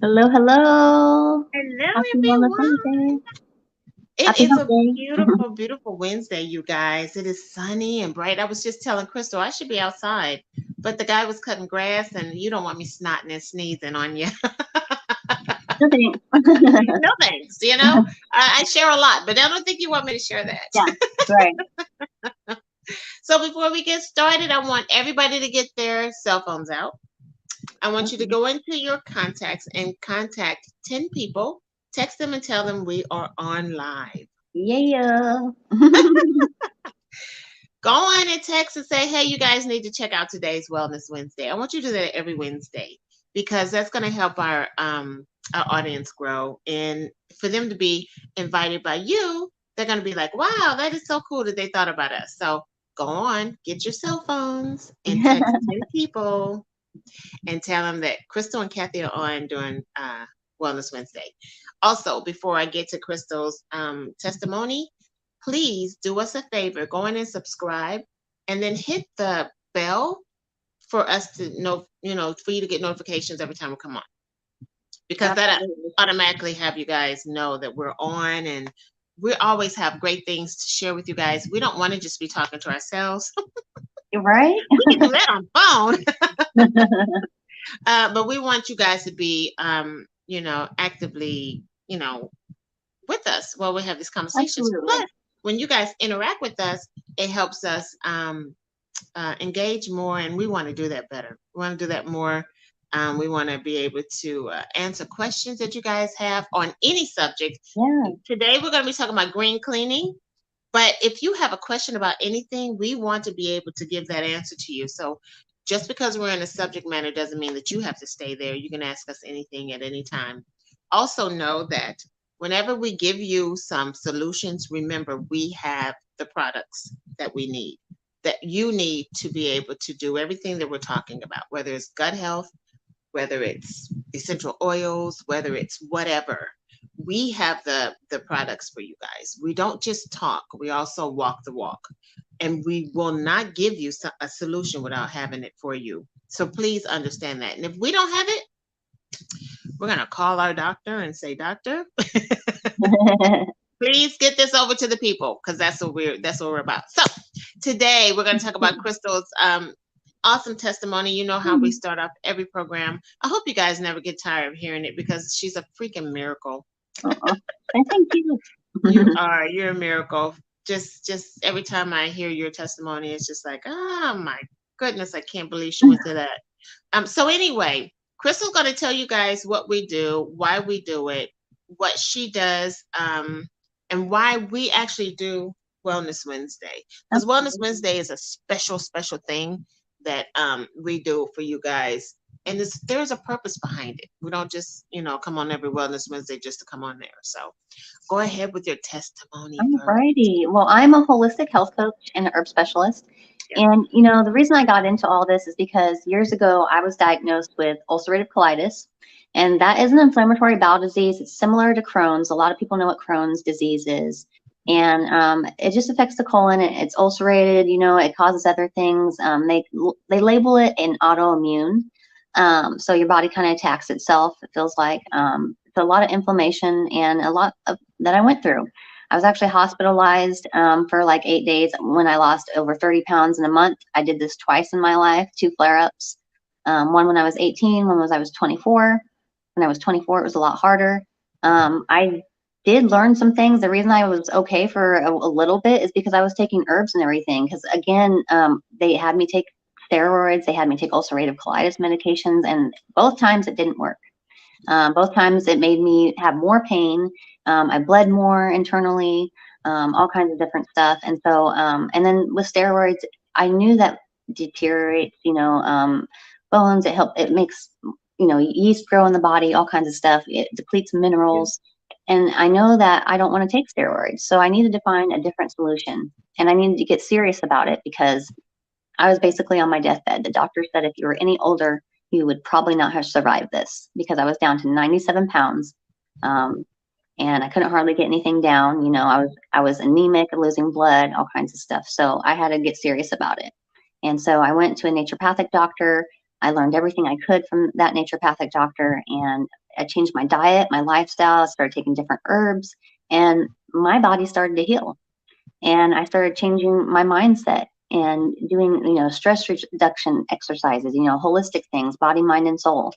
Hello, hello. Hello, Happy Wellness everyone. Wednesday. It Happy is Hump a Day. beautiful, beautiful Wednesday, you guys. It is sunny and bright. I was just telling Crystal I should be outside, but the guy was cutting grass, and you don't want me snotting and sneezing on you. No thanks. No thanks. I share a lot, but I don't think you want me to share Yeah, that. right. So before we get started, I want everybody to get their cell phones out. I want you to Okay. go into your contacts and contact 10 people. Text them and tell them we are on live. Yeah. Go on and text and say, hey, you guys need to check out today's Wellness Wednesday. I want you to do that every Wednesday because that's going to help our audience grow. And for them to be invited by you, they're going to be like, wow, that is so cool that they thought about us. So go on, get your cell phones and text 10 people and tell them that Crystal and Kathy are on during Wellness Wednesday. Also, before I get to Crystal's testimony, please do us a favor, go in and subscribe, and then hit the bell for us to know, for you to get notifications every time we come on, because that Absolutely. automatically have you guys know that we're on and we always have great things to share with you guys. We don't want to just be talking to ourselves. You're right. We can do that on phone, but we want you guys to be, actively, with us while we have these conversations. Absolutely. Plus, when you guys interact with us, it helps us engage more, and we want to do that better. We want to do that more. We want to be able to answer questions that you guys have on any subject. Yeah. Today, we're going to be talking about green cleaning. But if you have a question about anything, we want to be able to give that answer to you. So just because we're in a subject matter doesn't mean that you have to stay there. You can ask us anything at any time. Also, know that whenever we give you some solutions, remember we have the products that we need, that you need to be able to do everything that we're talking about, whether it's gut health, whether it's essential oils, whether it's whatever. We have the products for you guys. We don't just talk, we also walk the walk. And we will not give you a solution without having it for you. So please understand that. And if we don't have it, we're going to call our doctor and say, "Doctor, please get this over to the people," because that's what we're about. So today we're going to talk about Crystal's awesome testimony. You know how we start off every program. I hope you guys never get tired of hearing it because she's a freaking miracle. Uh-uh. Thank you. You're a miracle. Just every time I hear your testimony, it's just like, oh my goodness, I can't believe she went through that. So anyway, Crystal's going to tell you guys what we do, why we do it, what she does, and why we actually do Wellness Wednesday. Because Wellness Absolutely. Wednesday is a special, special thing that we do for you guys. And there's a purpose behind it. We don't just, come on every Wellness Wednesday just to come on there. So go ahead with your testimony first. Alrighty. Well, I'm a holistic health coach and a herb specialist. Yep. And, the reason I got into all this is because years ago I was diagnosed with ulcerative colitis. And that is an inflammatory bowel disease. It's similar to Crohn's. A lot of people know what Crohn's disease is. And it just affects the colon. It's ulcerated, it causes other things. They label it an autoimmune. So your body kind of attacks itself, it feels like. It's a lot of inflammation and a lot of that I went through. I was actually hospitalized for like 8 days when I lost over 30 pounds in a month. I did this twice in my life, two flare-ups. One when I was 18, one was I was 24. When I was 24, it was a lot harder. I did learn some things. The reason I was okay for a little bit is because I was taking herbs and everything. Because again, they had me take steroids, they had me take ulcerative colitis medications, and both times it didn't work. Both times it made me have more pain. I bled more internally, all kinds of different stuff. And so, and then with steroids, I knew that deteriorates, bones. It makes, yeast grow in the body, all kinds of stuff. It depletes minerals. And I know that I don't want to take steroids. So I needed to find a different solution. And I needed to get serious about it because I was basically on my deathbed. The doctor said if you were any older, you would probably not have survived this because I was down to 97 pounds. And I couldn't hardly get anything down. I was anemic, losing blood, all kinds of stuff. So I had to get serious about it. And so I went to a naturopathic doctor. I learned everything I could from that naturopathic doctor, and I changed my diet, my lifestyle. I started taking different herbs, and my body started to heal. And I started changing my mindset and doing, stress reduction exercises, holistic things, body, mind, and soul.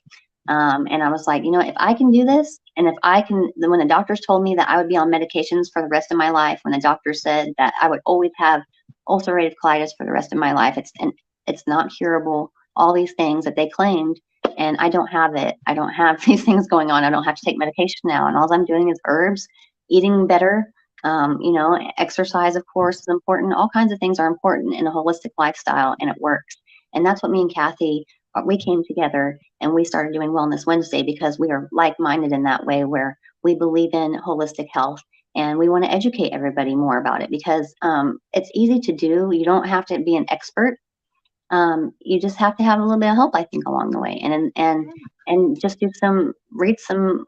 And I was like, if I can do this, and if I can, when the doctors told me that I would be on medications for the rest of my life, when the doctor said that I would always have ulcerative colitis for the rest of my life, it's not curable, all these things that they claimed, and I don't have it. I don't have these things going on. I don't have to take medication now. And all I'm doing is herbs, eating better, exercise, of course, is important. All kinds of things are important in a holistic lifestyle, and it works. And that's what me and Kathy, we came together and we started doing Wellness Wednesday, because we are like-minded in that way, where we believe in holistic health and we want to educate everybody more about it, because it's easy to do. You don't have to be an expert. You just have to have a little bit of help, I think, along the way, and just read some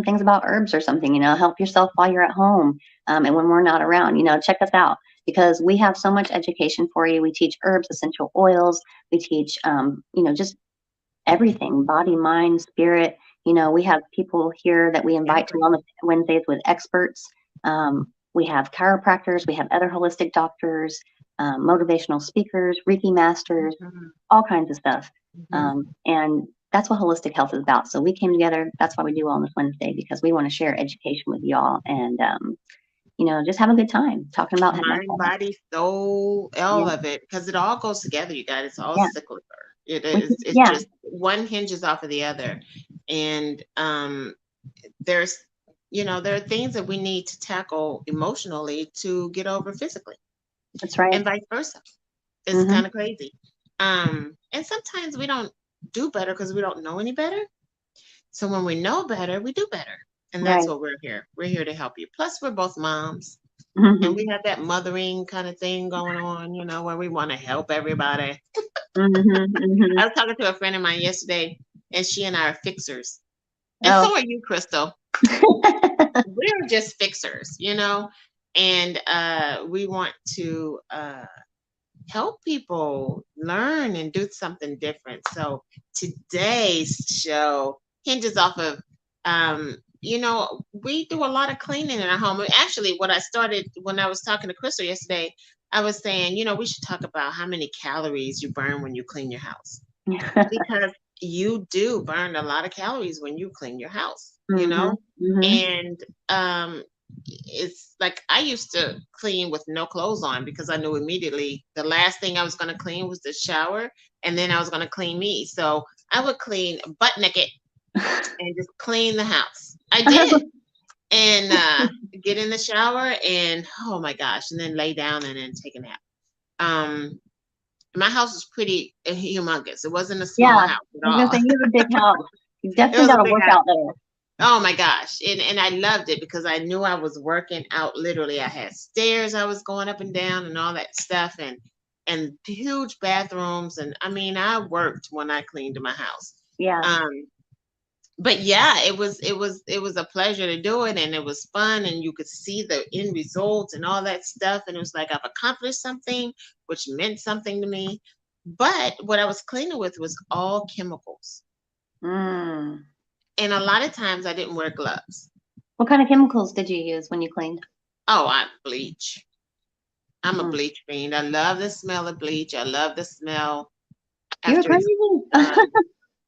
things about herbs or something, help yourself while you're at home. And when we're not around, check us out, because we have so much education for you. We teach herbs, essential oils. We teach, just everything, body, mind, spirit. We have people here that we invite to Wellness Wednesdays with experts. We have chiropractors, we have other holistic doctors, motivational speakers, Reiki masters, all kinds of stuff. And that's what holistic health is about. So we came together. That's why we do Wellness Wednesday, because we want to share education with y'all and, just have a good time talking about mind, body, soul, all of it, because it all goes together, you guys. It's all cyclical. It is. It's just one hinges off of the other, and there's, there are things that we need to tackle emotionally to get over physically. That's right. And vice versa. It's kind of crazy. And sometimes we don't do better because we don't know any better. So when we know better, we do better. And that's what we're here. We're here to help you. Plus, we're both moms. And we have that mothering kind of thing going on, where we want to help everybody. I was talking to a friend of mine yesterday, and she and I are fixers. And so are you, Crystal. We're just fixers, and we want to help people learn and do something different. So today's show hinges off of, we do a lot of cleaning in our home. Actually, what I started when I was talking to Crystal yesterday, I was saying, we should talk about how many calories you burn when you clean your house. Because you do burn a lot of calories when you clean your house, and it's like I used to clean with no clothes on, because I knew immediately the last thing I was going to clean was the shower, and then I was going to clean me. So I would clean butt naked and just clean the house. I did. And get in the shower and, oh my gosh, and then lay down and then take a nap. My house was pretty humongous. It wasn't a small house at all. I was gonna say, you have a big house. You definitely got to work out there. Oh my gosh. And I loved it because I knew I was working out. Literally, I had stairs I was going up and down and all that stuff, and huge bathrooms. And I mean, I worked when I cleaned my house. Yeah. But yeah, it was a pleasure to do it, and it was fun, and you could see the end results and all that stuff. And it was like I've accomplished something, which meant something to me. But what I was cleaning with was all chemicals. And a lot of times I didn't wear gloves. What kind of chemicals did you use when you cleaned? Oh, bleach. I'm a bleach fiend. I love the smell of bleach. I love the smell. You're crazy.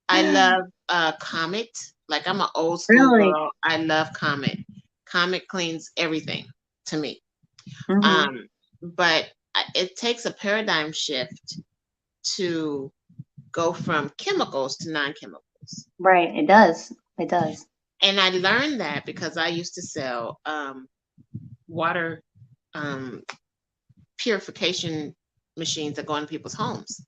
I love Comet. Like, I'm an old school girl. I love Comet. Comet cleans everything to me. But it takes a paradigm shift to go from chemicals to non-chemicals. Right. It does. It does. And I learned that because I used to sell water purification machines that go in people's homes.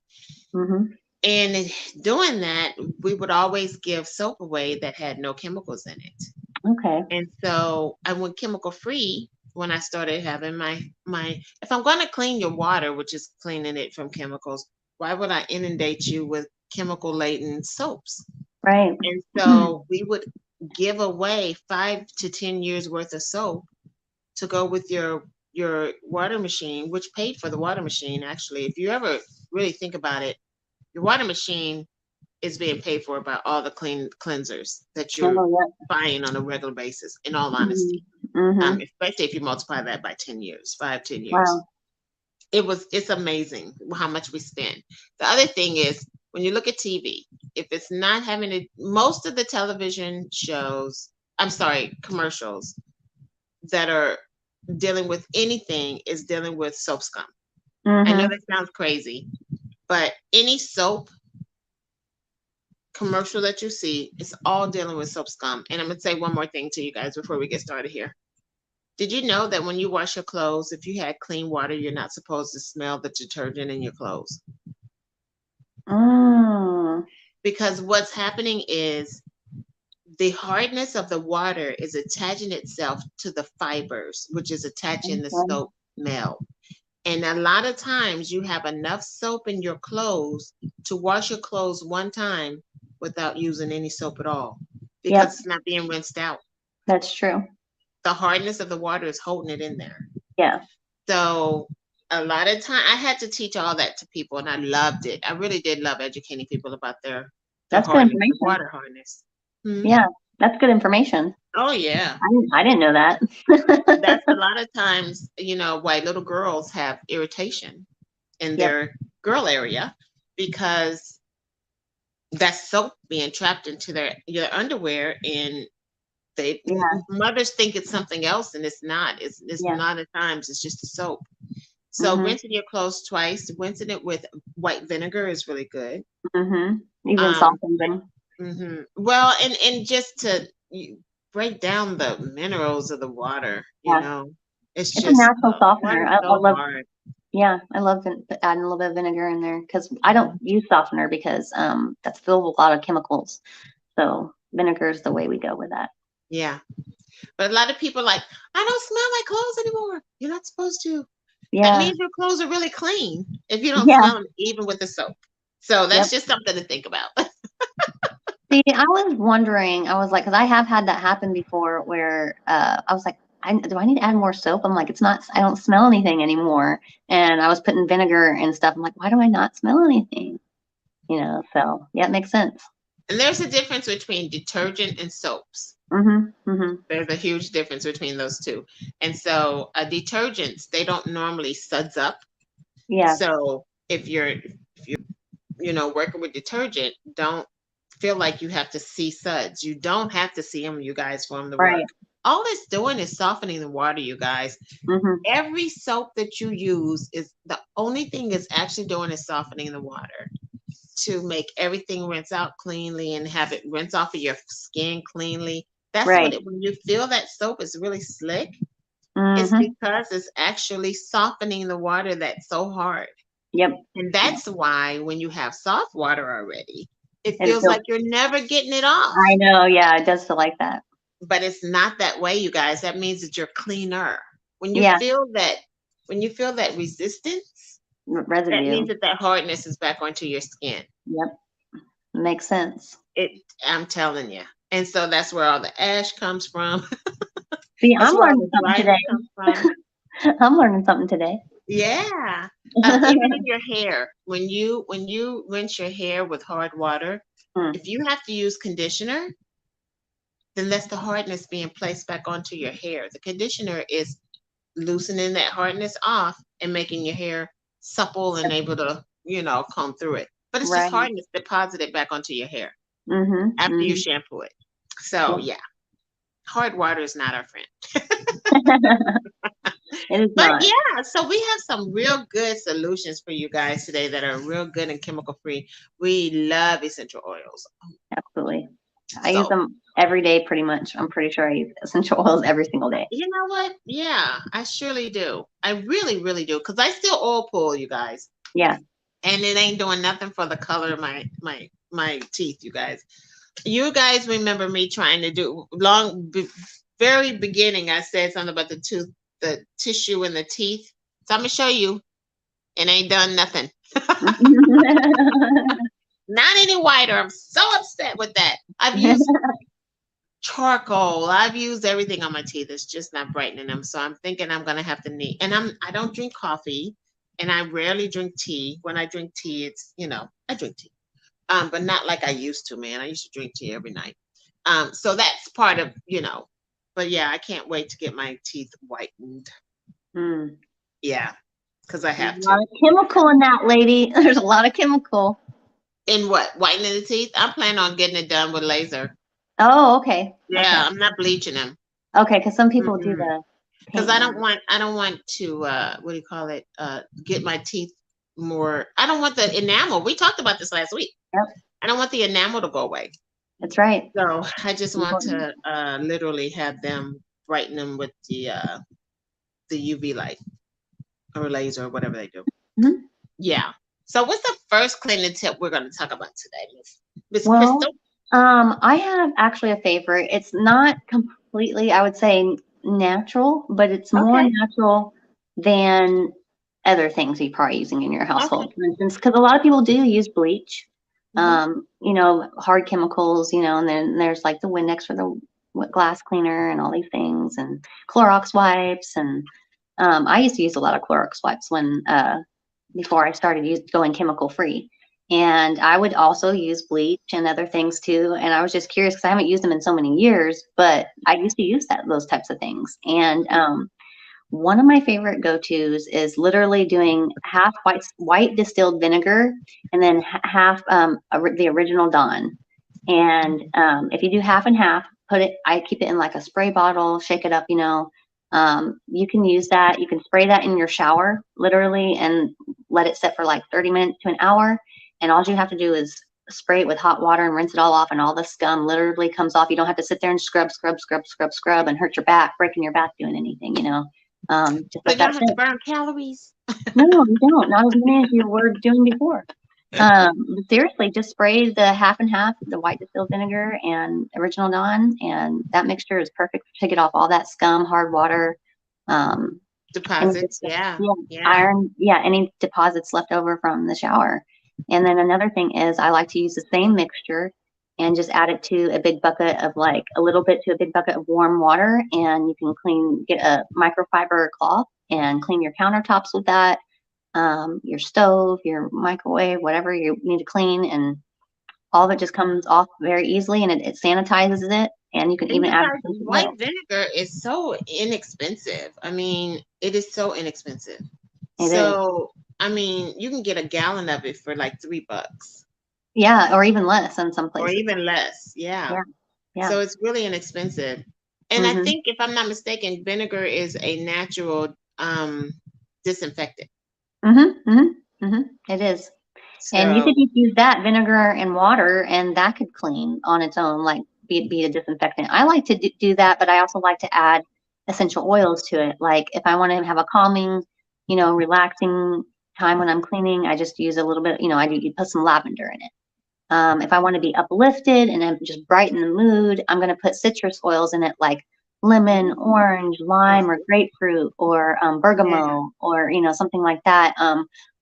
And doing that, we would always give soap away that had no chemicals in it. Okay. And so I went chemical free when I started having my if I'm going to clean your water, which is cleaning it from chemicals, why would I inundate you with chemical laden soaps? Right. And so we would give away 5 to 10 years worth of soap to go with your water machine, which paid for the water machine. Actually, if you ever really think about it, your water machine is being paid for by all the cleansers that you're Oh, yeah. buying on a regular basis, in all honesty. Mm-hmm. Especially if you multiply that by 10 years, 5-10 years. Wow. It's amazing how much we spend. The other thing is, when you look at TV, if it's not having it, most of the television shows, I'm sorry, commercials that are dealing with anything is dealing with soap scum. I know Mm-hmm. that sounds crazy, but any soap commercial that you see, it's all dealing with soap scum. And I'm going to say one more thing to you guys before we get started here. Did you know that when you wash your clothes, if you had clean water, you're not supposed to smell the detergent in your clothes? Mm. Because what's happening is the hardness of the water is attaching itself to the fibers, which is attaching the Okay. soap melt. And a lot of times you have enough soap in your clothes to wash your clothes one time without using any soap at all, because Yep, it's not being rinsed out. that's true. The hardness of the water is holding it in there. Yeah, So a lot of time I had to teach all that to people, and I loved it. I really did love educating people about their that's good hardness, the information. water hardness. Hmm? Yeah, that's good information. Oh yeah. I didn't know that. That's a lot of times, why little girls have irritation in Yep. their girl area, because that's soap being trapped into your underwear, and they Yeah. mothers think it's something else, and it's not. It's Yeah. a lot of times it's just a soap. So Mhm. rinsing your clothes twice, rinsing it with white vinegar is really good. Mhm. Even Um, soften them. well, and just to break down the minerals of the water, Yeah, it's it's a just natural softener. water's I so love. hard. Yeah, I love adding a little bit of vinegar in there because I don't use softener because that's filled with a lot of chemicals. So vinegar is the way we go with that. Yeah, but a lot of people are like, I don't smell like clothes anymore. You're not supposed to. That Yeah. means your clothes are really clean if you don't Yeah. smell them, even with the soap. So Yep. that's just something to think about. See, I was wondering, I was like, because I have had that happen before where I was like, do I need to add more soap? I'm like, it's not, I don't smell anything anymore. And I was putting vinegar and stuff. I'm like, why do I not smell anything? So yeah, it makes sense. And there's a difference between detergent and soaps. Mm-hmm. Mm-hmm. There's a huge difference between those two. And so detergents, they don't normally suds up. Yeah. So if you're working with detergent, don't feel like you have to see suds. You don't have to see them, you guys, for them to work. Right. All it's doing is softening the water, you guys. Mm-hmm. Every soap that you use, is the only thing it's actually doing is softening the water to make everything rinse out cleanly and have it rinse off of your skin cleanly. That's Right. when you feel that soap is really slick, it's Mm-hmm. because it's actually softening the water that's so hard. Yep. And that's why when you have soft water already, it And it feels feels, like you're never getting it off. I know. Yeah, it does feel like that. But it's not that way, you guys. That means that you're cleaner. When you Yeah. feel that resistance, that Residue. means that hardness is back onto your skin. Yep. Makes sense. I'm telling you. And so that's where all the ash comes from. See, That's I'm where all learning the something dryness today. comes from. I'm learning something today. Yeah. Even in your hair, when you rinse your hair with hard water, Hmm. if you have to use conditioner, then that's the hardness being placed back onto your hair. The conditioner is loosening that hardness off and making your hair supple and able to, comb through it. But it's just Right. hardness deposited back onto your hair Mm-hmm. after you Mm-hmm. shampoo it. So Yep. yeah, hard water is not our friend. It is But not. yeah, so we have some real good solutions for you guys today that are real good and chemical free. We love essential oils. Absolutely. I use So them every day pretty much. I'm pretty sure I use essential oils every single day. you know what? Yeah, I surely do. I really, really do. Because I still oil pull, you guys. Yeah. And it ain't doing nothing for the color of my teeth, you guys. You guys remember me trying to do very beginning, I said something about the tissue in the teeth. So I'm gonna show you. It ain't done nothing. Not any whiter. I'm so upset with that. I've used charcoal. I've used everything on my teeth. It's just not brightening them. So I'm thinking I'm gonna have to need. And I don't drink coffee, and I rarely drink tea. When I drink tea, it's I drink tea. but not like I used to, man. I used to drink tea every night. So that's part of, but yeah, I can't wait to get my teeth whitened. Mm. Yeah, because I There's have a to. lot of chemical in that, lady. There's a lot of chemical. In what? Whitening the teeth? I'm planning on getting it done with laser. Oh, okay. Okay. Yeah, I'm not bleaching them. Okay, because some people do the Because paint on. I don't want to what do you call it? Get my teeth more. I don't want the enamel. We talked about this last week. Yep, I don't want the enamel to go away. that's right. So I just want Important. to literally have them brighten them with the UV light or laser or whatever they do. Mhm. Yeah. So what's the first cleaning tip we're going to talk about today, Miss Well, Crystal? I have actually a favorite. It's not completely, I would say, natural, but it's more Okay. natural than other things you're probably using in your Okay. household. For instance, because a lot of people do use bleach, Hmm. hard chemicals, and then there's like the Windex for the glass cleaner and all these things, and Clorox wipes. And I used to use a lot of Clorox wipes before I started going chemical free. And I would also use bleach and other things too. And I was just curious because I haven't used them in so many years, but I used to use those types of things. And one of my favorite go-tos is literally doing half white distilled vinegar and then half the original Dawn. And if you do half and half, I keep it in like a spray bottle, shake it up, you can use that. You can spray that in your shower, literally, and let it sit for like 30 minutes to an hour. And all you have to do is spray it with hot water and rinse it all off, and all the scum literally comes off. You don't have to sit there and scrub and hurt your back, breaking your back doing anything. Just So let you that don't have sit. to burn calories. No, you don't. Not as many as you were doing before. Seriously, just spray the half and half, the white distilled vinegar and original Dawn, and that mixture is perfect to get off all that scum, hard water, um, any Deposits. Yeah. yeah, Yeah. iron, yeah, any deposits left over from the shower. And then another thing is I like to use the same mixture and just add it to a big bucket of like a little bit to a big bucket of warm water, and you can get a microfiber cloth and clean your countertops with that, your stove, your microwave, whatever you need to clean, and all of it just comes off very easily, and it sanitizes it, and you can And even you add guys, essential white oil. vinegar is so inexpensive. I mean, it is so inexpensive. It is. So, I mean, you can get a gallon of it for like $3 Yeah, or even less in some or places. even less. Yeah. Yeah, yeah. So it's really inexpensive. And I Mhm. think if I'm not mistaken, vinegar is a natural disinfectant. Mhm. Mhm. Mhm. It is. And you could So, just use that vinegar and water, and that could clean on its own, like be a disinfectant. I like to do that, but I also like to add essential oils to it. Like if I want to have a calming, relaxing time when I'm cleaning, I just use a little bit. You put some lavender in it. If I want to be uplifted and just brighten the mood, I'm going to put citrus oils in it, like lemon, orange, lime, or grapefruit, or yeah. bergamot, or something like that.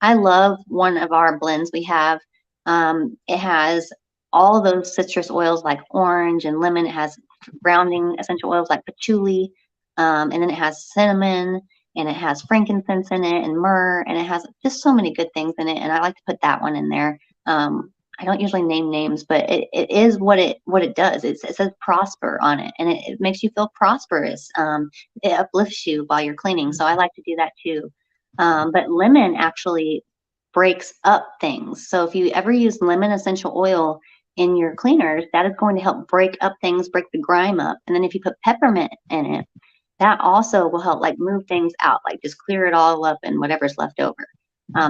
I love one of our blends we have. It has all those citrus oils like orange and lemon. It has grounding essential oils like patchouli, and then it has cinnamon, and it has frankincense in it, and myrrh, and it has just so many good things in it. And I like to put that one in there. I don't usually name names, but it is what it does. It says prosper on it, and it makes you feel prosperous. It uplifts you while you're cleaning, so I like to do that too. But lemon actually breaks up things. So if you ever use lemon essential oil in your cleaners, that is going to help break up things, break the grime up. And then if you put peppermint in it, that also will help like move things out, like just clear it all up and whatever's left over.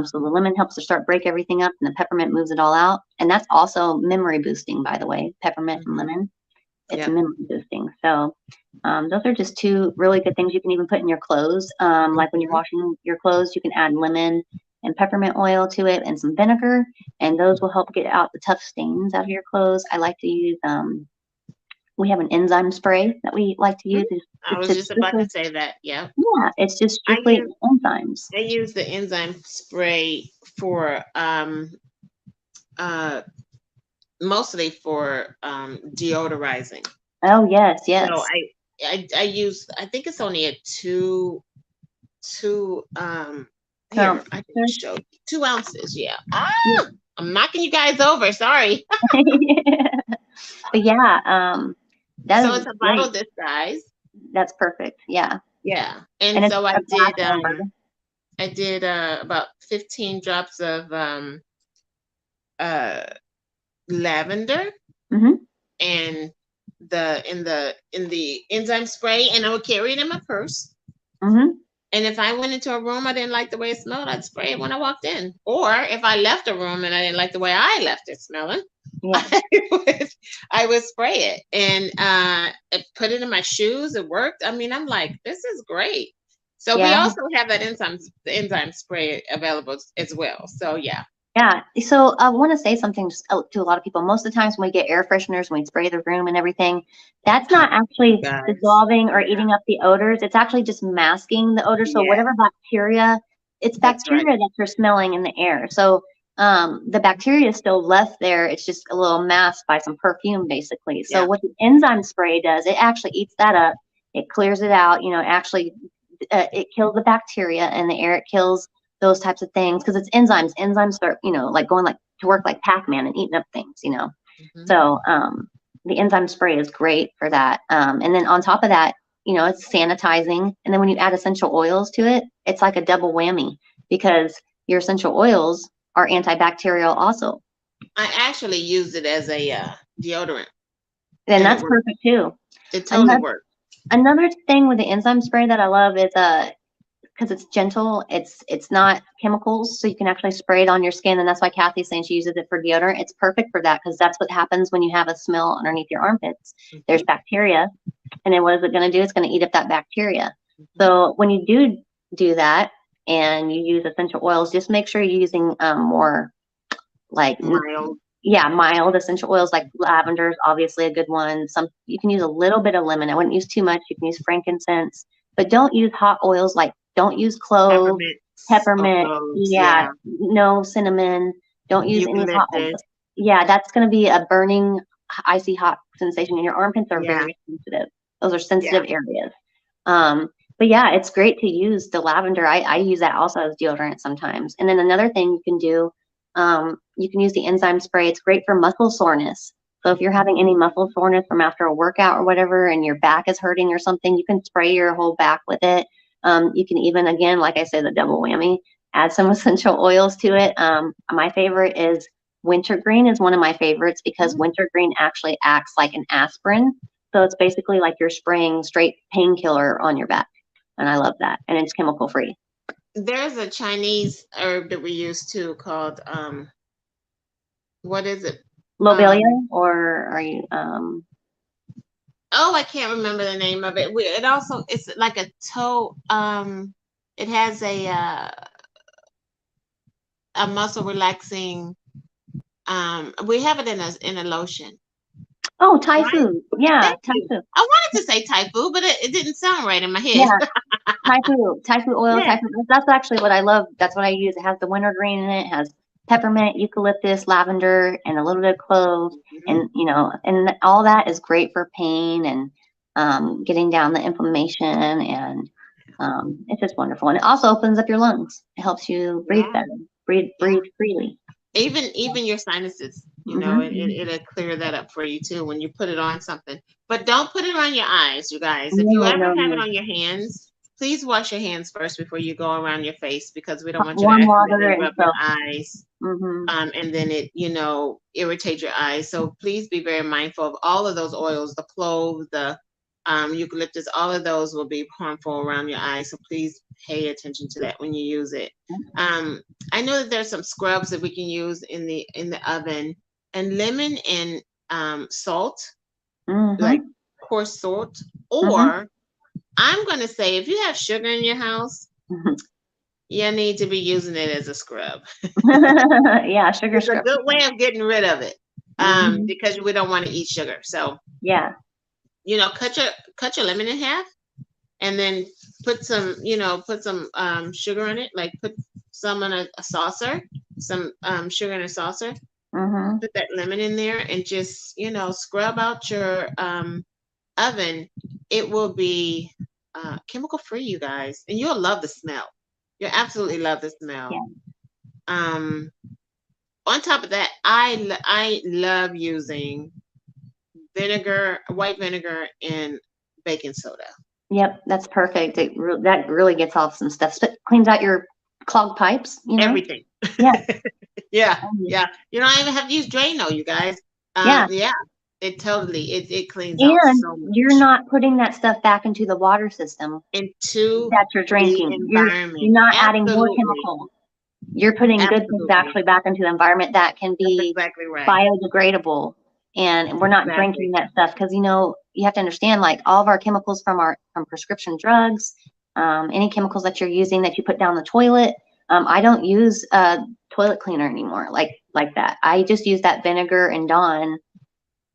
So the lemon helps to start break everything up, and the peppermint moves it all out. And that's also memory boosting, by the way, peppermint and Mhm. lemon. It's Yep. memory boosting. So those are just two really good things you can even put in your clothes. Like when you're Mhm. washing your clothes, you can add lemon and peppermint oil to it and some vinegar, and those will help get out the tough stains out of your clothes. I like to use we have an enzyme spray that we like to Mhm. use. I It's was just just about strictly, to say that. Yeah. yeah, it's just I strictly use enzymes. I use the enzyme spray for uh mostly for deodorizing. Oh yes, So yes. I use, I think it's only a two So here I can show you 2 ounces. Yeah. yeah, A knocking you guys over. Sorry. But yeah, that So is it's a bottle great. this size. That's perfect. Yeah. Yeah. And And it's so a black amber. I did about 15 drops of uh lavender Mm-hmm. and in the enzyme spray, and I would carry it in my purse. Mm-hmm. And if I went into a room I didn't like the way it smelled, I'd spray it when I walked in. Or if I left a room and I didn't like the way I left it smelling, Yeah. I would spray it and put it in my shoes. It worked. I mean, I'm like, this is great. So we Yeah. also have that enzyme spray available as well. So yeah. Yeah. So I want to say something just to a lot of people. Most of the times when we get air fresheners, when we spray the room and everything, that's not actually Guys. dissolving or eating up the odors. It's actually just masking the odor. So Yeah. whatever bacteria, it's That's right. bacteria that you're smelling in the air. So the bacteria is still left there. It's just a little masked by some perfume, basically. So Yeah. what the enzyme spray does, it actually eats that up. It clears it out. You know, actually, it kills the bacteria in the air. It kills those types of things because it's enzymes. Enzymes start, you know, like going like to work like Pac-Man and eating up things, you know. Mm-hmm. So the enzyme spray is great for that. And then on top of that, you know, it's sanitizing. And then when you add essential oils to it, it's like a double whammy because your essential oils are antibacterial also. I actually use it as a deodorant. And that's perfect too. It totally works. Another thing with the enzyme spray that I love is because it's gentle, it's not chemicals, so you can actually spray it on your skin, and that's why Kathy's saying she uses it for deodorant. It's perfect for that because that's what happens when you have a smell underneath your armpits. Mm-hmm. There's bacteria, and then what is it going to do? It's going to eat up that bacteria. Mm-hmm. So when you do that and you use essential oils, just make sure you're using more like mild essential oils, like lavender is obviously a good one. You can use a little bit of lemon. I wouldn't use too much. You can use frankincense, but don't use hot oils like don't use clove, peppermint. Yeah, no cinnamon. Don't use any hot oils. Yeah, that's going to be a burning, icy hot sensation, and your armpits are very sensitive. Those are sensitive areas. But yeah, it's great to use the lavender. I use that also as deodorant sometimes. And then another thing you can do, you can use the enzyme spray. It's great for muscle soreness. So if you're having any muscle soreness from after a workout or whatever, and your back is hurting or something, you can spray your whole back with it. You can even, again, like I said, the double whammy, add some essential oils to it. My favorite is wintergreen is one of my favorites because wintergreen actually acts like an aspirin. So it's basically like you're spraying straight painkiller on your back. And I love that. And it's chemical free. There's a Chinese herb that we use too called, what is it? Lobelia, or are you, oh, I can't remember the name of it. It's like a toe, it has a muscle relaxing, we have it in a lotion. Oh, Thai food. Yeah, Thai food. I wanted to say Thai food, but it didn't sound right in my head. Yeah, Thai food oil, Thai food. That's actually what I love. That's what I use. It has the wintergreen in it. It has peppermint, eucalyptus, lavender, and a little bit of clove. And, you know, and all that is great for pain and getting down the inflammation. And it's just wonderful. And it also opens up your lungs. It helps you breathe better, breathe freely. Even your sinuses, you know, it'll clear that up for you too when you put it on something. But don't put it on your eyes, you guys. If you ever have it on your hands, please wash your hands first before you go around your face, because we don't want you to accidentally rub your eyes. And then it, you know, irritate your eyes. So please be very mindful of all of those oils, the clove, the eucalyptus, all of those will be harmful around your eyes. So please pay attention to that when you use it. I know that there's some scrubs that we can use in the oven, and lemon and salt, like coarse salt, or I'm going to say if you have sugar in your house, you need to be using it as a scrub. Yeah, sugar scrub. It's a good way of getting rid of it, because we don't want to eat sugar. So yeah, you know, cut your lemon in half, and then put some sugar in it. Like put some in a saucer, some sugar in a saucer. Put that lemon in there and just, you know, scrub out your oven. It will be chemical free, you guys, and you'll love the smell. You'll absolutely love the smell. On top of that, I love using vinegar, white vinegar, and baking soda. Yep, that's perfect. That really gets off some stuff. Cleans out your clogged pipes, you know? Everything. Yeah. Yeah, Um, yeah. You don't even have to use Drano, you guys. Yeah. Yeah, it totally it cleans out And so you're much not putting that stuff back into the water system into that you're the drinking. You're environment. not adding more Absolutely, chemicals. You're putting good things absolutely. actually back into the environment that can That's be exactly right. biodegradable. And we're not drinking Exactly. that stuff because, you know, you have to understand, like, all of our chemicals from prescription drugs, any chemicals that you're using that you put down the toilet. I don't use toilet cleaner anymore like that. I just use that vinegar and Dawn,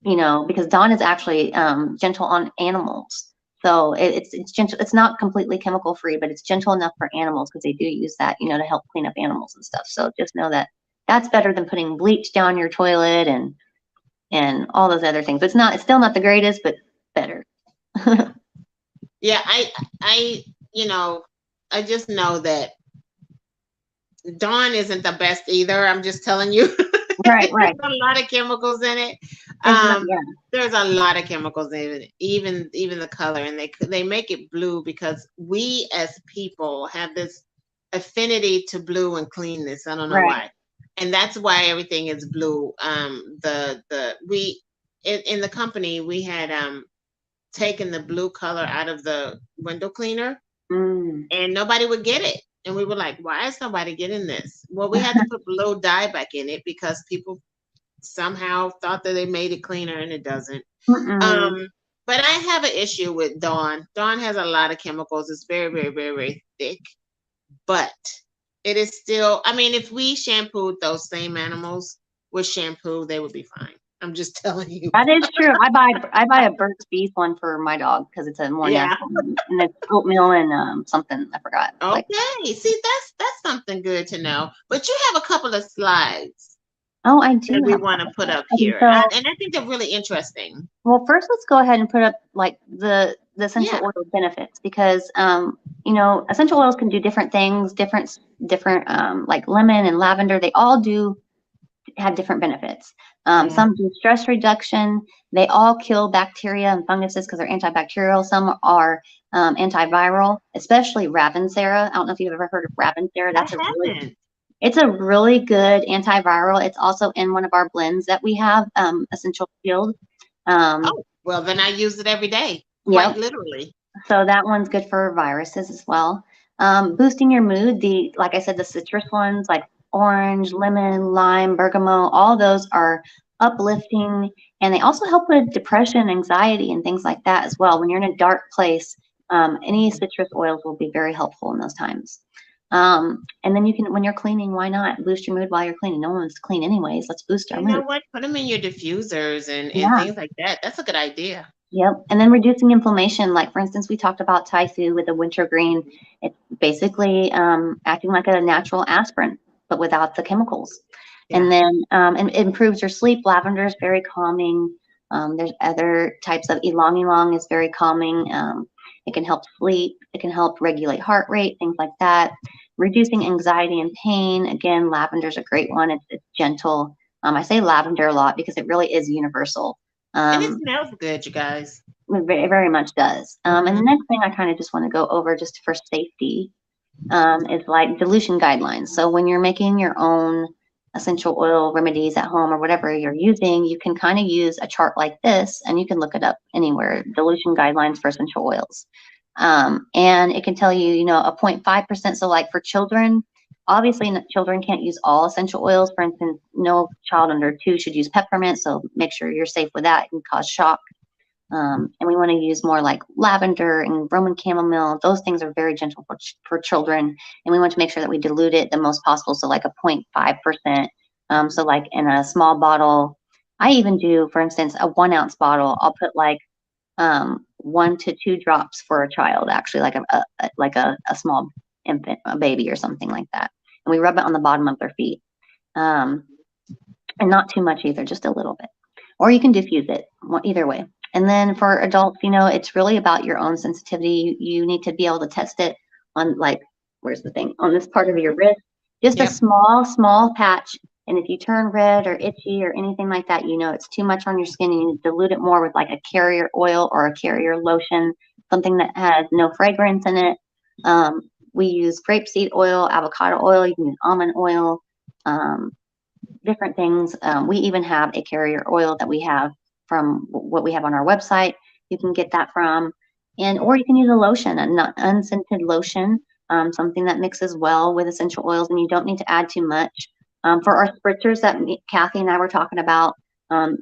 you know, because Dawn is actually gentle on animals. So it's gentle. It's not completely chemical free, but it's gentle enough for animals because they do use that, you know, to help clean up animals and stuff. So just know that that's better than putting bleach down your toilet and all those other things. It's still not the greatest, but better. Yeah, I you know, I just know that Dawn isn't the best either. I'm just telling you. Right, There's right. a lot of chemicals in it. It's not, Um, yeah, there's a lot of chemicals in it, even the color, and they make it blue because we as people have this affinity to blue and cleanness. I don't know right. why, and that's why everything is blue. The we in the company we had taken the blue color out of the window cleaner, Mm. and nobody would get it. And we were like, why is nobody getting this? Well, we had to put blue dye back in it because people somehow thought that they made it cleaner and it doesn't. Mm-mm. But I have an issue with Dawn. Dawn has a lot of chemicals. It's very, very, very, very thick. But it is still, I mean, if we shampooed those same animals with shampoo, they would be fine. I'm just telling you. That is true. I buy a Burt's Bees one for my dog because it's a more Yeah. natural one. And it's oatmeal and something I forgot. Like, Okay. See, that's something good to know. But you have a couple of slides oh, I that do we have a want to couple put thoughts. up Okay, here. so And I think they're really interesting. well, first let's go ahead and put up like the essential Yeah. oil benefits because you know, essential oils can do different things, different like lemon and lavender, they all do have different benefits. Yeah. Some do stress reduction. They all kill bacteria and funguses because they're antibacterial. Some are antiviral, especially Ravensara. I don't know if you've ever heard of Ravensara. I haven't. It's a really good antiviral. It's also in one of our blends that we have, Essential Shield. Um, Oh, well, then I use it every day, quite yep. literally. So that one's good for viruses as well. Boosting your mood, like I said, the citrus ones like orange, lemon, lime, bergamot, all those are uplifting, and they also help with depression, anxiety, and things like that as well. When you're in a dark place, any citrus oils will be very helpful in those times. And then you can, when you're cleaning, why not boost your mood while you're cleaning? No one wants to clean anyways. Let's boost our You know mood. what? Put them in your diffusers and Yeah. things like that. That's a good idea. Yep. And then reducing inflammation. Like, for instance, we talked about Thai with the wintergreen. It's basically acting like a natural aspirin, but without the chemicals. Yeah. And then it improves your sleep. Lavender is very calming. There's other types of ylang ylang is very calming. It can help sleep. It can help regulate heart rate, things like that. Reducing anxiety and pain. Again, lavender is a great one. It's gentle. I say lavender a lot because it really is universal. And it Um, smells good, you guys. it very much does. And the Hmm. next thing I kind of just want to go over just for safety is like dilution guidelines. So when you're making your own essential oil remedies at home or whatever you're using, you can kind of use a chart like this and you can look it up anywhere, dilution guidelines for essential oils. And it can tell you, you know, a 0.5%. So like for children, obviously children can't use all essential oils. For instance, no child under 2 should use peppermint. So make sure you're safe with that. It can cause shock. And we want to use more like lavender and Roman chamomile. Those things are very gentle for children. And we want to make sure that we dilute it the most possible. So like a 0.5%. So like in a small bottle, I even do, for instance, a 1 ounce bottle. I'll put like 1 to 2 drops for a child, actually, like a small infant, a baby or something like that. And we rub it on the bottom of their feet. And not too much either, just a little bit. Or you can diffuse it, either way. And then for adults, you know, it's really about your own sensitivity. You need to be able to test it on like, where's the thing? On this part of your wrist. Just a Yep. small patch. And if you turn red or itchy or anything like that, you know it's too much on your skin. You need to dilute it more with like a carrier oil or a carrier lotion, something that has no fragrance in it. We use grapeseed oil, avocado oil, you can use almond oil, different things. We even have a carrier oil that we have from what we have on our website. You can get that from, or you can use a lotion, an unscented lotion, something that mixes well with essential oils, and you don't need to add too much. For our spritzers that Kathy and I were talking about, I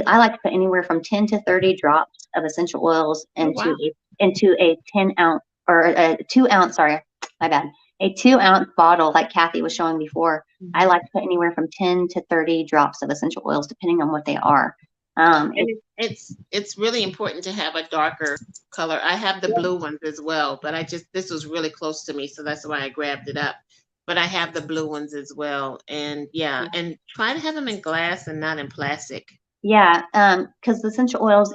like to put anywhere from 10 to 30 drops of essential oils into a 10-ounce or a 2-ounce. Sorry, my bad. A 2-ounce bottle, like Kathy was showing before. I like to put anywhere from 10 to 30 drops of essential oils, depending on what they are. And it's really important to have a darker color. I have the blue ones as well, but this was really close to me, so that's why I grabbed it up. But I have the blue ones as well, and and try to have them in glass and not in plastic. Yeah, because the essential oils,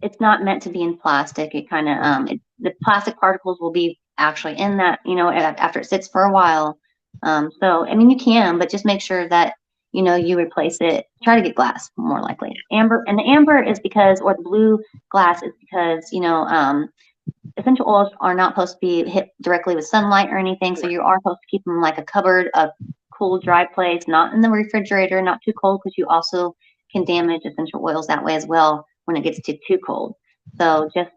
it's not meant to be in plastic. It kind of the plastic particles will be actually in that, after it sits for a while. So I mean, you can, but just make sure that you replace it. Try to get glass, more likely. Amber, and the amber is because, or the blue glass is because essential oils are not supposed to be hit directly with sunlight or anything. So you are supposed to keep them like a cupboard, a cool, dry place, not in the refrigerator, not too cold, because you also can damage essential oils that way as well when it gets too cold. So just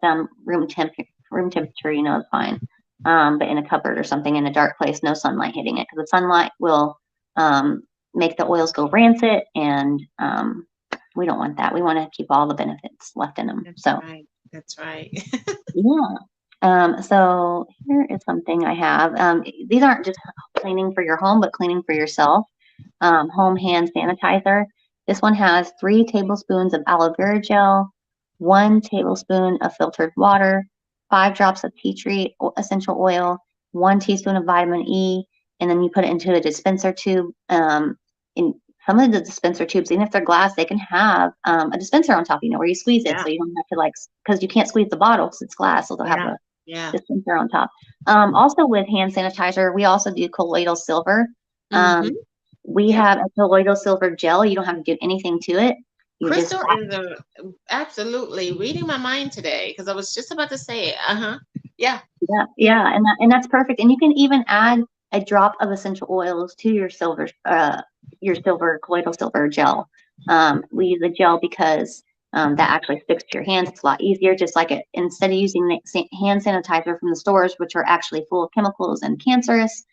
room temperature, is fine. But in a cupboard or something in a dark place, no sunlight hitting it, because the sunlight will make the oils go rancid, and we don't want that. We want to keep all the benefits left in them. That's right. Yeah. So here is something I have. These aren't just cleaning for your home, but cleaning for yourself. Home hand sanitizer. This one has 3 tablespoons of aloe vera gel, 1 tablespoon of filtered water, 5 drops of tea tree essential oil, 1 teaspoon of vitamin E, and then you put it into a dispenser tube. In some of the dispenser tubes, even if they're glass, they can have a dispenser on top, where you squeeze it, so you don't have to because you can't squeeze the bottle because it's glass, so they'll have a dispenser on top. Also with hand sanitizer, we also do colloidal silver. We have a colloidal silver gel. You don't have to do anything to it. Crystal is absolutely reading my mind today, because I was just about to say it. Yeah, and that's perfect. And you can even add a drop of essential oils to your colloidal silver gel. We use a gel because that actually sticks to your hands. It's a lot easier, just like instead of using the hand sanitizer from the stores, which are actually full of chemicals and cancerous,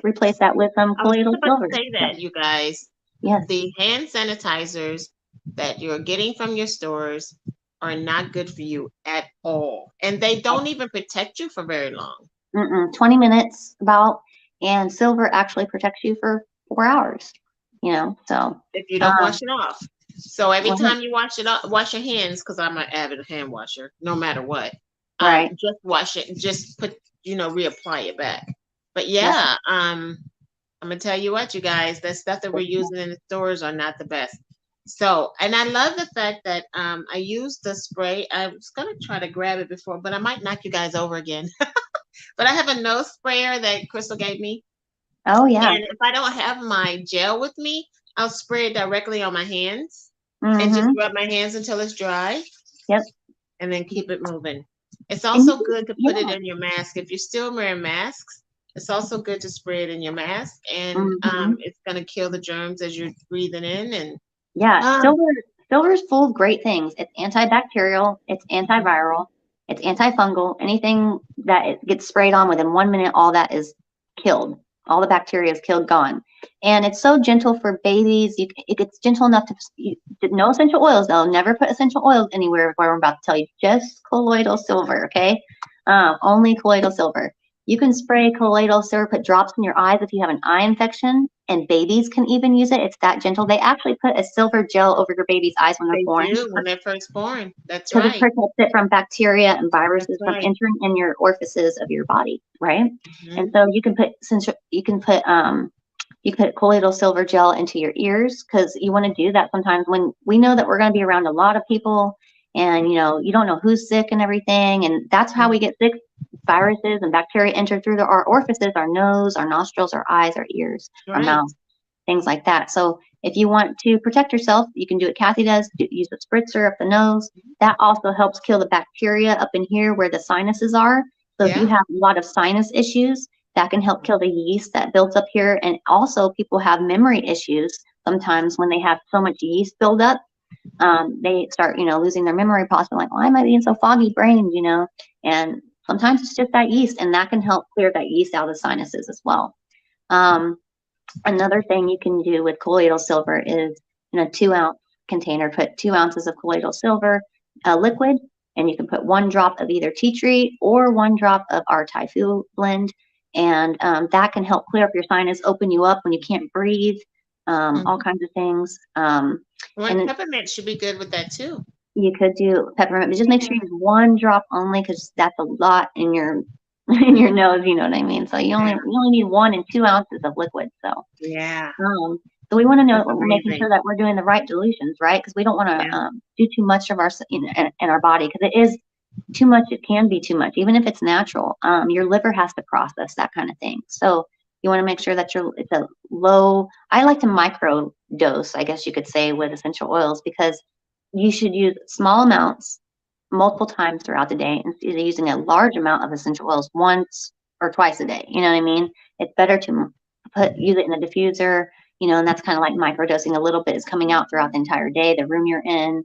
replace that with some colloidal silver. Say that, you guys. Yes. The hand sanitizers that you're getting from your stores are not good for you at all, and they don't even protect you for very long. 20 minutes about, and silver actually protects you for 4 hours. So if you don't wash it off. So every time you wash your hands, because I'm an avid hand washer, no matter what. Right. Just wash it and just reapply it back. But I'm gonna tell you what, you guys, the stuff that we're using in the stores are not the best. So, and I love the fact that I used the spray. I was gonna try to grab it before, but I might knock you guys over again. But I have a nose sprayer that Crystal gave me. Oh, yeah. And if I don't have my gel with me, I'll spray it directly on my hands and just rub my hands until it's dry. Yep. And then keep it moving. It's also good to put it in your mask. If you're still wearing masks, it's also good to spray it in your mask, and it's going to kill the germs as you're breathing in. And silver is full of great things. It's antibacterial, it's antiviral, it's antifungal. Anything that it gets sprayed on, within 1 minute, all that is killed. All the bacteria is killed, gone. And it's so gentle for babies. It gets gentle enough no essential oils, though. Never put essential oils anywhere where I'm about to tell you. Just colloidal silver, okay? Only colloidal silver. You can spray colloidal silver, put drops in your eyes if you have an eye infection, and babies can even use it. It's that gentle. They actually put a silver gel over your baby's eyes when they're born. They do, when they're first born. That's right. Because it protects it from bacteria and viruses from entering in your orifices of your body, right? And so you can put colloidal silver gel into your ears, because you want to do that sometimes when we know that we're going to be around a lot of people, and you don't know who's sick and everything, and that's how we get sick. viruses and bacteria enter through our orifices, our nose, our nostrils, our eyes, our ears, our Right. mouth, things like that. So if you want to protect yourself, you can do what Kathy does, use a spritzer up the nose. That also helps kill the bacteria up in here where the sinuses are. So if you Yeah. have a lot of sinus issues, that can help kill the yeast that builds up here. And also people have memory issues sometimes when they have so much yeast build up. They start, losing their memory, possibly like, why am I being so foggy brained, and sometimes it's just that yeast, and that can help clear that yeast out of the sinuses as well. Um, Another thing you can do with colloidal silver is in a 2-ounce container, put 2 ounces of colloidal silver liquid, and you can put 1 drop of either tea tree or 1 drop of our Thai Fu blend, and that can help clear up your sinus, open you up when you can't breathe, all kinds of things. Well, And peppermint should be good with that too. you could do peppermint, but just make sure you Yeah. use 1 drop only, because that's a lot in your in your nose. You know what I mean? So you only need 1 and 2 ounces of liquid. Yeah. So we want to know, That's making sure amazing. that we're doing the right dilutions, right? Because we don't want Yeah. to do too much of our in our body, because it is too much. It can be too much, even if it's natural. Your liver has to process that kind of thing. So you want to make sure that it's a low. I like to micro dose, I guess you could say, with essential oils, because you should use small amounts multiple times throughout the day instead of using a large amount of essential oils once or twice a day. You know what I mean? It's better to use it in a diffuser, and that's kind of like microdosing. A little bit is coming out throughout the entire day, the room you're in.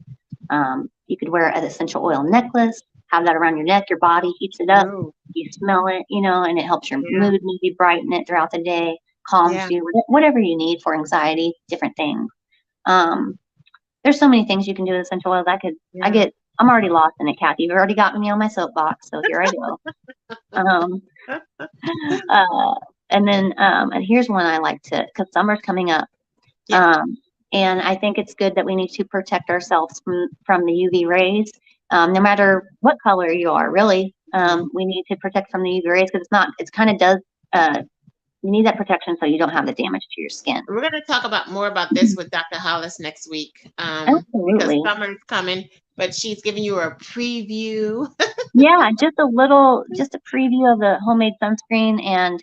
You could wear an essential oil necklace, have that around your neck, your body heats it up, Oh, you smell it, and it helps your yeah. mood, maybe brighten it throughout the day, calms Yeah. you, whatever you need for anxiety, different things. Um, there's so many things you can do with essential oils. Yeah. I'm already lost in it, Kathy. You've already got me on my soapbox, so here I go. Um, uh, and here's one I like to, because summer's coming up. Yeah. Um, and I think it's good that we need to protect ourselves from the UV rays, no matter what color you are, really. We need to protect from the UV rays, because it's kind of does, you need that protection so you don't have the damage to your skin. We're going to talk about more about this with Dr. Hollis next week, because Absolutely. summer's coming, but she's giving you a preview. Yeah, just a preview of the homemade sunscreen. And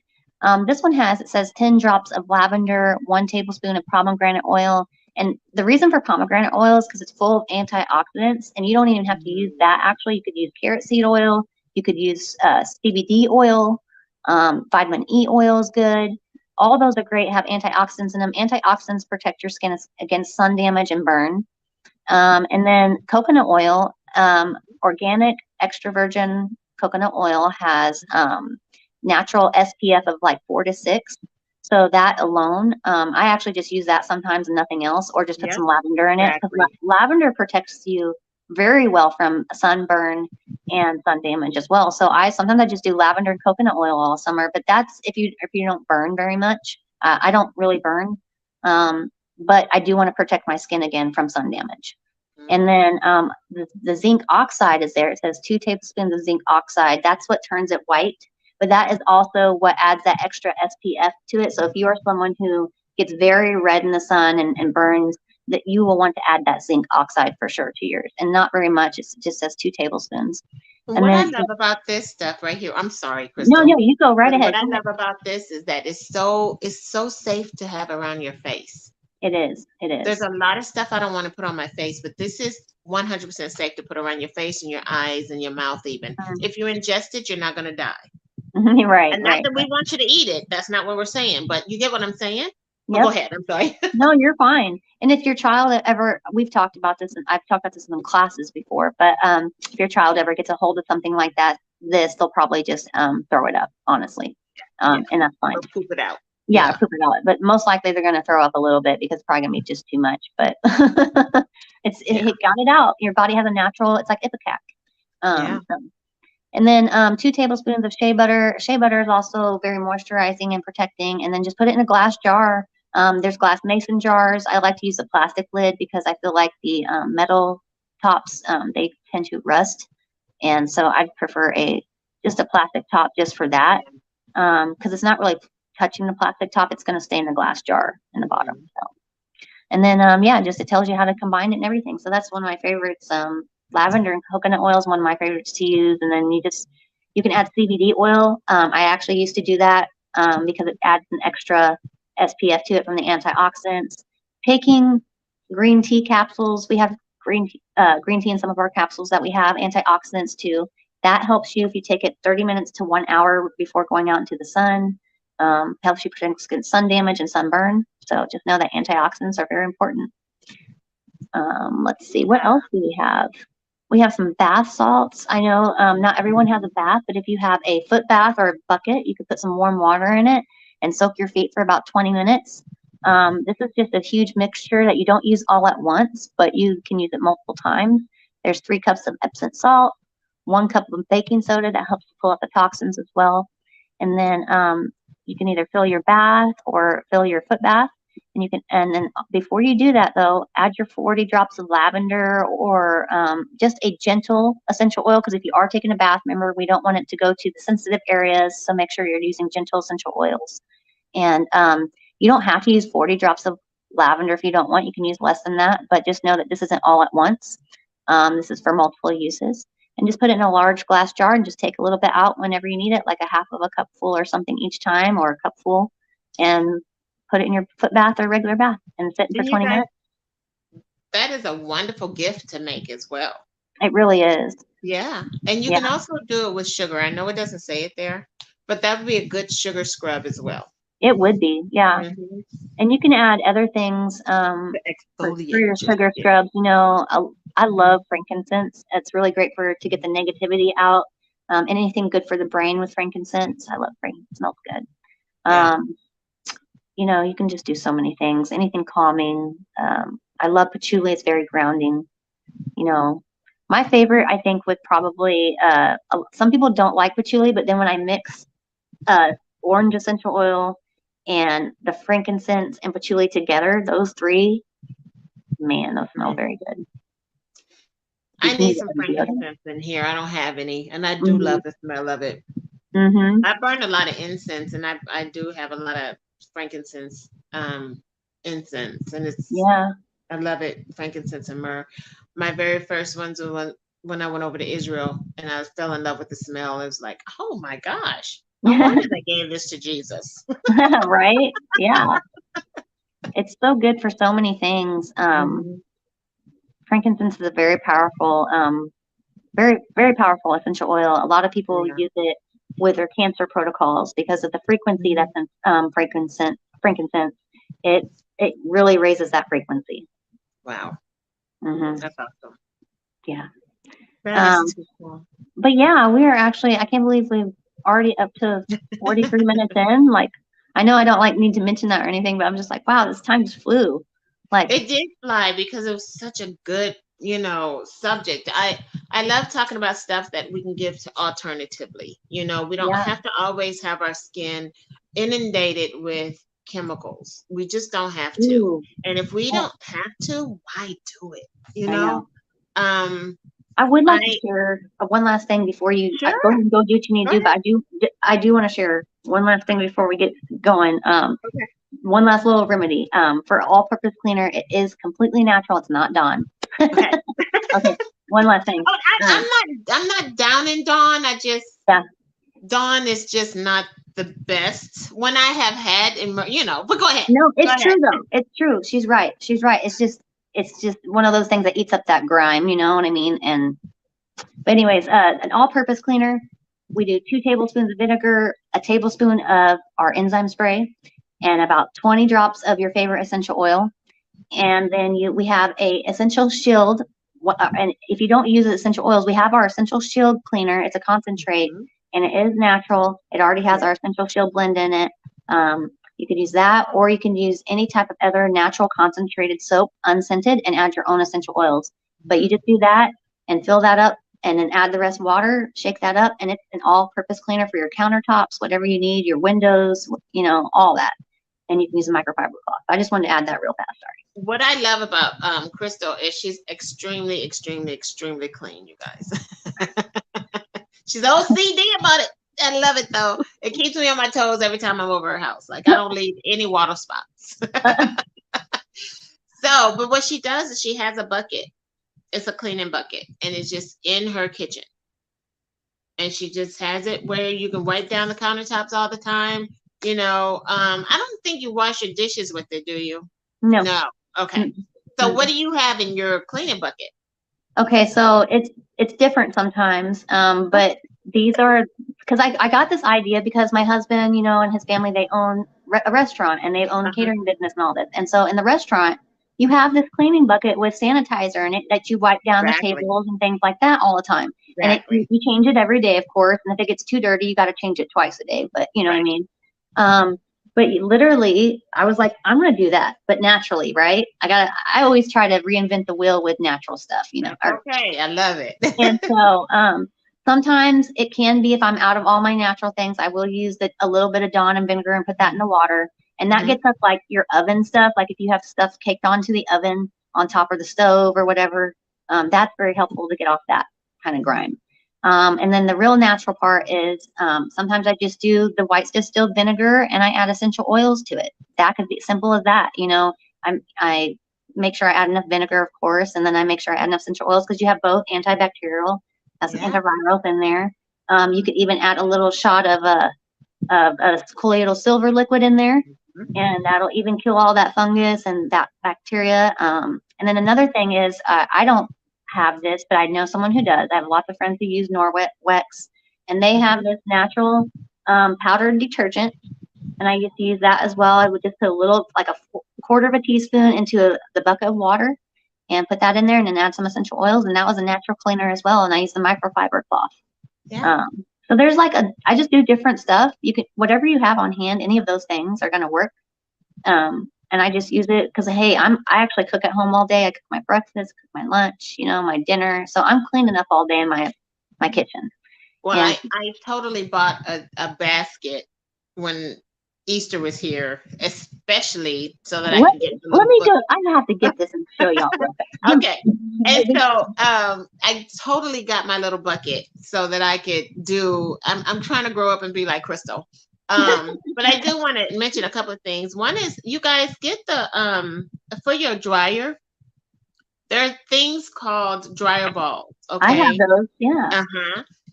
this one it says 10 drops of lavender, 1 tablespoon of pomegranate oil. And the reason for pomegranate oil is because it's full of antioxidants, and you don't even have to use that. Actually, you could use carrot seed oil, you could use CBD oil, vitamin E oil is good. All those are great, have antioxidants in them. Antioxidants protect your skin against sun damage and burn. And then coconut oil, organic extra virgin coconut oil has natural SPF of like 4 to 6. So that alone, I actually just use that sometimes and nothing else, or just put Yep, some lavender in it, because exactly. lavender protects you very well from sunburn and sun damage as well. So sometimes I just do lavender and coconut oil all summer, but that's if you don't burn very much. I don't really burn, but I do want to protect my skin again from sun damage. And then the zinc oxide is there. It says 2 tablespoons of zinc oxide. That's what turns it white. But that is also what adds that extra SPF to it. So if you are someone who gets very red in the sun and burns, that you will want to add that zinc oxide for sure to yours. And not very much. It just says 2 tablespoons. And What I then, love about this stuff right here, I'm sorry, no, Crystal, you go right but ahead. what I love about this is that it's so safe to have around your face. It is. It There's is. a lot of stuff I don't want to put on my face, but this is 100% safe to put around your face and your eyes and your mouth even. If you ingest it, you're not going to die. Right, And not right. that we want you to eat it. That's not what we're saying, but you get what I'm saying? But go Yep. ahead. I'm sorry. No, you're fine. And if your child ever, we've talked about this, and I've talked about this in some classes before, but if your child ever gets a hold of something like that, they'll probably just throw it up, honestly. Yeah. And that's fine. Or poop it out. Yeah, poop it out. But most likely they're going to throw up a little bit, because it's probably going to be just too much. But it got it out. Your body has a natural, it's like Ipecac. And then 2 tablespoons of shea butter. Shea butter is also very moisturizing and protecting. And then just put it in a glass jar. There's glass mason jars. I like to use a plastic lid, because I feel like the metal tops, they tend to rust. And so I'd prefer just a plastic top just for that, because it's not really touching the plastic top. It's going to stay in the glass jar in the bottom. So. And then, just it tells you how to combine it and everything. So that's one of my favorites. Lavender and coconut oil is one of my favorites to use. And then You can add CBD oil. I actually used to do that because it adds an extra SPF to it from the antioxidants. Taking green tea capsules, we have green tea in some of our capsules that we have, antioxidants too. That helps you if you take it 30 minutes to 1 hour before going out into the sun. Helps you prevent sun damage and sunburn. So just know that antioxidants are very important. Let's see, what else do we have? We have some bath salts. I know not everyone has a bath, but if you have a foot bath or a bucket, you could put some warm water in it and soak your feet for about 20 minutes. This is just a huge mixture that you don't use all at once, but you can use it multiple times. There's 3 cups of Epsom salt, 1 cup of baking soda that helps pull out the toxins as well. And then you can either fill your bath or fill your foot bath. And then before you do that though, add your 40 drops of lavender or just a gentle essential oil, because if you are taking a bath, remember we don't want it to go to the sensitive areas, so make sure you're using gentle essential oils. And you don't have to use 40 drops of lavender if you don't want. You can use less than that, but just know that this isn't all at once. This is for multiple uses. And just put it in a large glass jar and just take a little bit out whenever you need it, like a half of a cup full or something each time, or a cup full, and put it in your foot bath or regular bath and sit for 20 minutes. That is a wonderful gift to make as well. It really is. Yeah. And you can also do it with sugar. I know it doesn't say it there, but that would be a good sugar scrub as well. It would be, yeah. Mm-hmm. And you can add other things for your sugar scrubs. You know, I love frankincense. It's really great to get the negativity out. Anything good for the brain with frankincense. I love frankincense. It smells good. Yeah. You know, you can just do so many things, anything calming. I love patchouli. It's very grounding. You know, my favorite, I think, would probably, some people don't like patchouli, but then when I mix orange essential oil and the frankincense and patchouli together, those 3, man, those smell very good. I need some frankincense in here. I don't have any, and I do love the smell of it. I burn a lot of incense, and I do have a lot of frankincense incense, and it's I love it. Frankincense and myrrh. My very first ones were when I went over to Israel, and I fell in love with the smell. It was like, oh my gosh, no wonder they gave this to Jesus. Right? Yeah. It's so good for so many things. Frankincense is a very powerful, very, very powerful essential oil. A lot of people use it with their cancer protocols because of the frequency that's in frankincense. It really raises that frequency. Wow. That's awesome. Yeah. That's cool. But yeah, we are actually, I can't believe we've already up to 43 minutes in. Like, I know I don't need to mention that or anything, but I'm just like, wow, this time just flew. Like, it did fly because it was such a good, subject. I love talking about stuff that we can give to alternatively. We don't have to always have our skin inundated with chemicals. We just don't have to. Ooh. And if we don't have to, why do it? I would like to share one last thing before you go do what you need to do, but I do want to share one last thing before we get going. Okay. One last little remedy. For all-purpose cleaner, it is completely natural. It's not Dawn. Okay. Okay. One last thing. Oh, I'm not down in Dawn. Dawn is just not the best one I have had, but go ahead. No, it's true though. It's true. She's right. It's just one of those things that eats up that grime, you know what I mean? But anyways, an all-purpose cleaner, we do 2 tablespoons of vinegar, a tablespoon of our enzyme spray, and about 20 drops of your favorite essential oil. And then we have a essential shield. And if you don't use essential oils, we have our essential shield cleaner. It's a concentrate, and it is natural. It already has our essential shield blend in it. You could use that, or you can use any type of other natural concentrated soap, unscented, and add your own essential oils. But you just do that and fill that up, and then add the rest water, shake that up, and it's an all-purpose cleaner for your countertops, whatever you need, your windows, all that. And you can use a microfiber cloth. I just wanted to add that real fast. Sorry. What I love about Crystal is she's extremely, extremely, extremely clean, you guys. She's OCD about it. I love it though. It keeps me on my toes every time I'm over her house. Like I don't leave any water spots. But what she does is she has a bucket. It's a cleaning bucket, and it's just in her kitchen. and she just has it where you can wipe down the countertops all the time. You know, I don't think you wash your dishes with it, do you? No. No. Okay. So what do you have in your cleaning bucket? Okay, so it's different sometimes, but these are because I got this idea because my husband, you know, and his family, they own a restaurant and they own a catering business and all this. And so in the restaurant, you have this cleaning bucket with sanitizer in it that you wipe down the tables and things like that all the time. And you change it every day, of course. And if it gets too dirty, you got to change it twice a day. But you know what I mean? But literally, I was like, I'm going to do that, but naturally, right? I always try to reinvent the wheel with natural stuff, you know. Okay, I love it. And so sometimes it can be, if I'm out of all my natural things, I will use a little bit of Dawn and vinegar and put that in the water. And that gets us like your oven stuff. Like if you have stuff caked onto the oven on top of the stove or whatever, that's very helpful to get off that kind of grime. And then the real natural part is sometimes I just do the white distilled vinegar and I add essential oils to it. That could be simple as that. You know, I make sure I add enough vinegar, of course, and then I make sure I add enough essential oils because you have both antibacterial, some antivirals in there. You could even add a little shot of a colloidal silver liquid in there, and that'll even kill all that fungus and that bacteria. And then another thing is I don't have this, but I know someone who does. I have lots of friends who use Norwex, and they have this natural powdered detergent, and I used to use that as well. I would just put a little, like a quarter of a teaspoon into the bucket of water and put that in there and then add some essential oils, and that was a natural cleaner as well. And I use the microfiber cloth. So there's like I just do different stuff. You can, whatever you have on hand, any of those things are going to work. And I just use it because, hey, I actually cook at home all day. I cook my breakfast, cook my lunch, you know, my dinner. So I'm cleaning up all day in my kitchen. Well, I totally bought a basket when Easter was here, especially so that I can get. Let me go. I have to get this and show y'all. Okay. And so I totally got my little bucket so that I could do. I'm trying to grow up and be like Crystal. But I do want to mention a couple of things. One is you guys get the for your dryer. There are things called dryer balls. Okay. I have those. Yeah.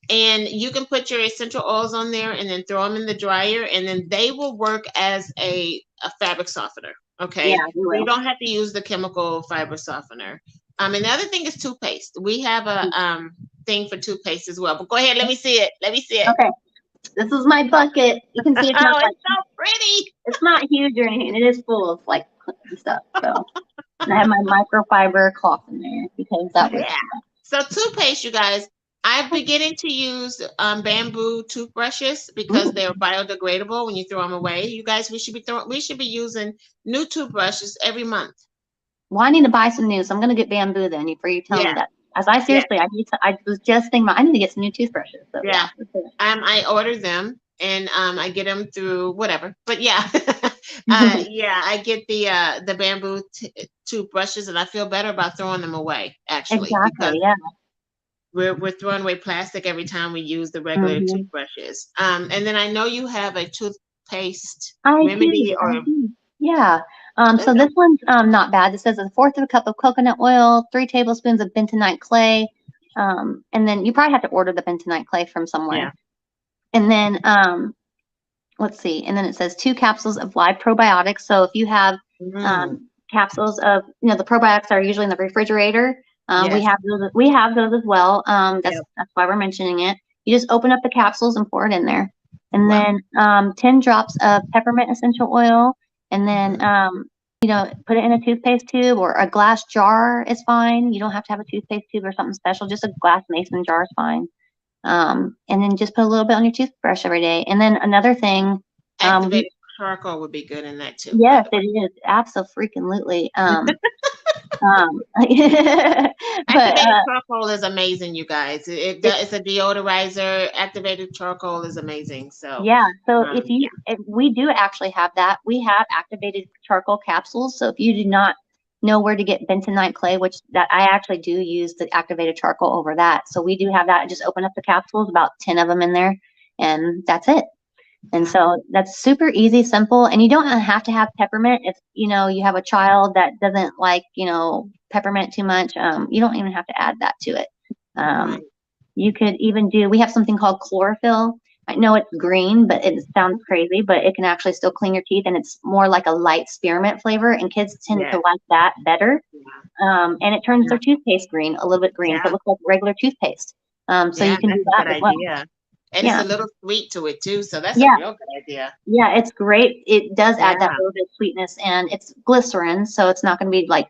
And you can put your essential oils on there and then throw them in the dryer, and then they will work as a fabric softener. Okay. Yeah, you don't have to use the chemical fiber softener. And the other thing is toothpaste. We have a thing for toothpaste as well. But go ahead, let me see it. Let me see it. Okay. This is my bucket. You can see it's not it's so pretty. It's not huge or anything. It is full of like stuff. So and I have my microfiber cloth in there because that was So toothpaste, you guys. I'm beginning to use bamboo toothbrushes because they're biodegradable when you throw them away. You guys, we should be using new toothbrushes every month. Well, I need to buy some new, so I'm gonna get bamboo then. For you telling me that. As I seriously, I was just thinking about I need to get some new toothbrushes. So, I ordered them and I get them through whatever. But I get the bamboo toothbrushes, and I feel better about throwing them away actually. Exactly. We're throwing away plastic every time we use the regular toothbrushes. And then I know you have a toothpaste remedy or so this one's not bad. This says 1/4 of a cup of coconut oil, 3 tablespoons of bentonite clay, and then you probably have to order the bentonite clay from somewhere. And then let's see, and then it says 2 capsules of live probiotics. So if you have capsules of, you know, the probiotics are usually in the refrigerator. We have those as well. That's why we're mentioning it. You just open up the capsules and pour it in there, and then 10 drops of peppermint essential oil, and then you know, put it in a toothpaste tube or a glass jar is fine. You don't have to have a toothpaste tube or something special. Just a glass mason jar is fine. And then just put a little bit on your toothbrush every day. And then another thing, activated charcoal would be good in that too. Yes, it is. Absolutely. Activated charcoal is amazing, you guys. It's a deodorizer. Activated charcoal is amazing. So if we do actually have that, we have activated charcoal capsules. So if you do not know where to get bentonite clay, which that I actually do use the activated charcoal over that. So we do have that. Just open up the capsules, about 10 of them in there, and that's it. And so that's super easy, simple, and you don't have to have peppermint. If you know you have a child that doesn't like, you know, peppermint too much, you don't even have to add that to it. You could even do, we have something called chlorophyll. I know it's green, but it sounds crazy, but it can actually still clean your teeth, and it's more like a light spearmint flavor, and kids tend to like that better. And it turns their toothpaste green, a little bit green, so it looks like regular toothpaste. So you can do that as well. And it's a little sweet to it too, so that's a real good idea. Yeah, it's great. It does add that little bit of sweetness, and it's glycerin, so it's not going to be like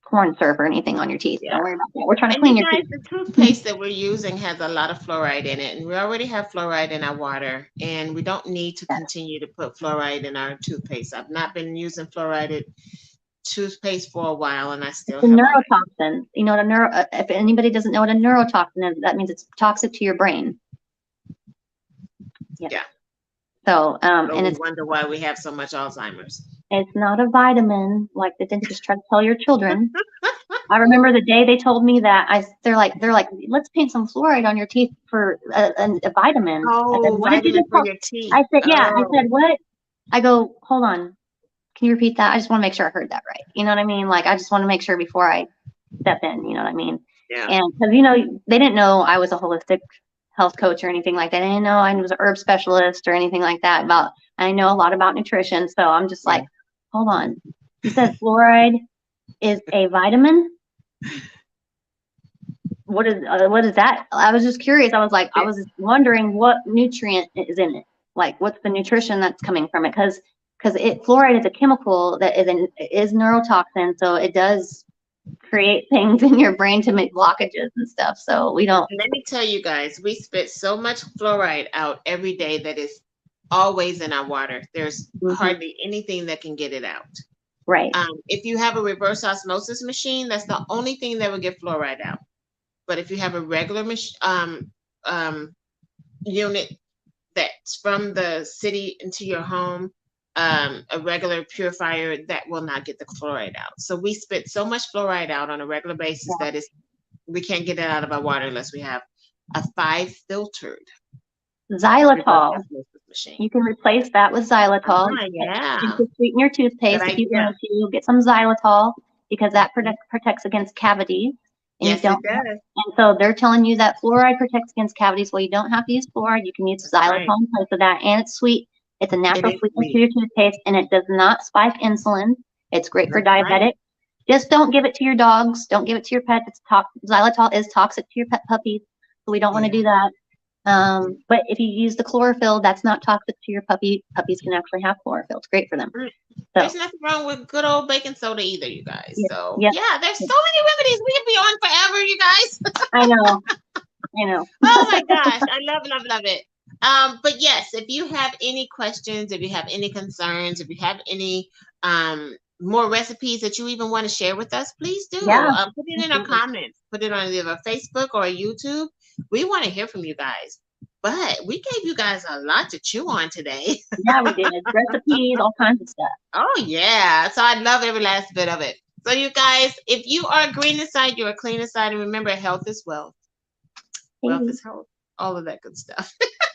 corn syrup or anything on your teeth. Don't worry about that. We're trying to clean your teeth. The toothpaste that we're using has a lot of fluoride in it, and we already have fluoride in our water, and we don't need to continue to put fluoride in our toothpaste. I've not been using fluoridated toothpaste for a while, and I still have neurotoxin. You know what if anybody doesn't know what a neurotoxin is, that means it's toxic to your brain. Yeah. So, and we wonder why we have so much Alzheimer's. It's not a vitamin like the dentist tried to tell your children. I remember the day they told me that. They're like, let's paint some fluoride on your teeth for a vitamin. Oh, I said, what did you for your teeth? I said, yeah. I said, what? I go, hold on. Can you repeat that? I just want to make sure I heard that right. You know what I mean? Like, I just want to make sure before I step in. You know what I mean? Yeah. And because they didn't know I was a holistic health coach or anything like that. I didn't know I was an herb specialist or anything like that. I know a lot about nutrition, so I'm just like, hold on. You said fluoride is a vitamin? What is that? I was just curious. I was wondering what nutrient is in it. Like, what's the nutrition that's coming from it? Because fluoride is a chemical that is neurotoxin, so it does create things in your brain to make blockages and stuff. So we don't. Let me tell you guys, we spit so much fluoride out every day that is always in our water. There's hardly anything that can get it out. Right. If you have a reverse osmosis machine, that's the only thing that will get fluoride out. But if you have a regular unit that's from the city into your home, a regular purifier, that will not get the fluoride out. So we spit so much fluoride out on a regular basis that we can't get it out of our water unless we have a 5 filtered xylitol machine. You can replace that with xylitol. And to sweeten your toothpaste, if you want to, get some xylitol, because that protects against cavities. And it does. And so they're telling you that fluoride protects against cavities. Well, you don't have to use fluoride. You can use xylitol in place of that, and it's sweet. It's a natural sweetness to your toothpaste, and it does not spike insulin. It's great for diabetic. Just don't give it to your dogs. Don't give it to your pets. Xylitol is toxic to your puppies, so we don't want to do that. But if you use the chlorophyll, that's not toxic to your puppy. Puppies can actually have chlorophyll. It's great for them. So. There's nothing wrong with good old baking soda either, you guys. So there's so many remedies. We can be on forever, you guys. I know. Oh my gosh, I love it. But yes, if you have any questions, if you have any concerns, if you have any more recipes that you even want to share with us, please do. Put it in our comments. Put it on either Facebook or YouTube. We want to hear from you guys. But we gave you guys a lot to chew on today. Yeah, we did. Recipes, all kinds of stuff. Oh, yeah. So I love every last bit of it. So you guys, if you are green inside, you're clean inside. And remember, health is wealth. Wealth is health. All of that good stuff.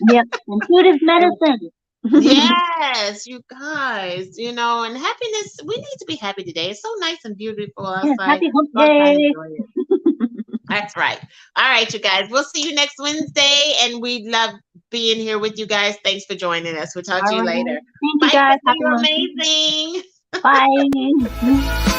Yep. And food is medicine. Yes, you guys, and happiness. We need to be happy today. It's so nice and beautiful outside. Yes, happy hump day. That's right. All right, you guys. We'll see you next Wednesday, and we love being here with you guys. Thanks for joining us. We'll talk to you later. Thank you, guys. You're amazing. Bye.